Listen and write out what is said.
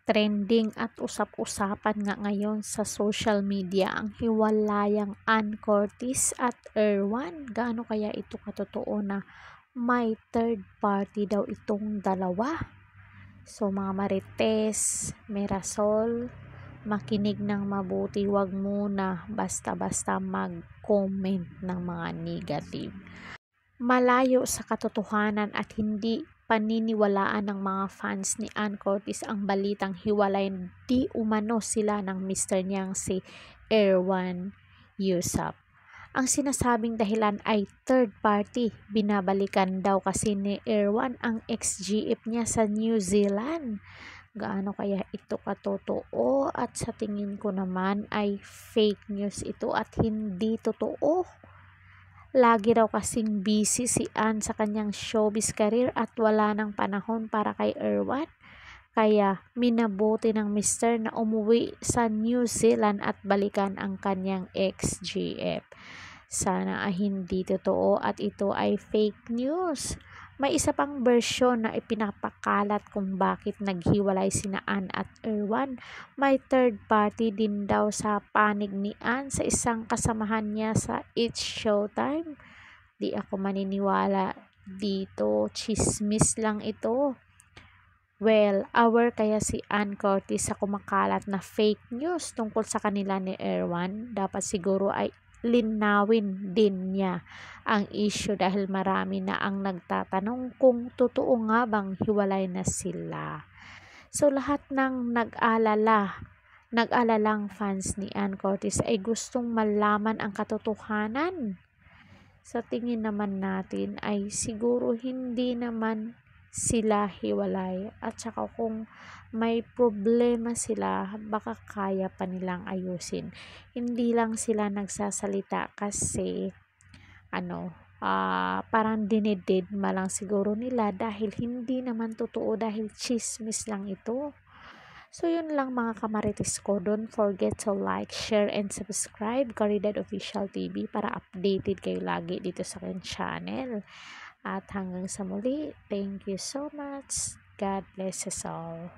Trending at usap-usapan nga ngayon sa social media ang hiwalayang Ann Curtis at Erwan. Gaano kaya ito katotoo na may third party daw itong dalawa? So mga marites, Mirasol, makinig ng mabuti, wag muna basta-basta mag-comment ng mga negative. Malayo sa katotohanan at hindi paniniwalaan ng mga fans ni Ann Curtis ang balitang hiwalay di umano sila ng mister niyang si Erwan Yusap. Ang sinasabing dahilan ay third party. Binabalikan daw kasi ni Erwan ang ex-GF niya sa New Zealand. Gaano kaya ito katotoo? At sa tingin ko naman ay fake news ito at hindi totoo. Lagi raw kasing busy si Ann sa kanyang showbiz career at wala ng panahon para kay Erwan. Kaya minabuti ng mister na umuwi sa New Zealand at balikan ang kanyang ex-GF. Sana ay hindi totoo at ito ay fake news. May isa pang bersyon na ipinapakalat kung bakit naghiwalay sina Ann at Erwan. May third party din daw sa panig ni Ann sa isang kasamahan niya sa It's Showtime. Di ako maniniwala dito, chismis lang ito. Well, aware kaya si Ann Curtis sa kumakalat na fake news tungkol sa kanila ni Erwan? Dapat siguro ay linawin din niya ang issue dahil marami na ang nagtatanong kung totoo nga bang hiwalay na sila. So lahat ng nag-alalang fans ni Ann Curtis ay gustong malaman ang katotohanan. Sa tingin naman natin ay siguro hindi naman sila hiwalay at saka kung may problema sila baka kaya pa nilang ayusin, hindi lang sila nagsasalita kasi parang dinededma lang siguro nila dahil hindi naman totoo, dahil chismis lang ito. So yun lang mga kamarites ko, don't forget to like, share, and subscribe Caridad Official TV para updated kayo lagi dito sa aking channel. At hanggang sa muli, thank you so much. God bless us all.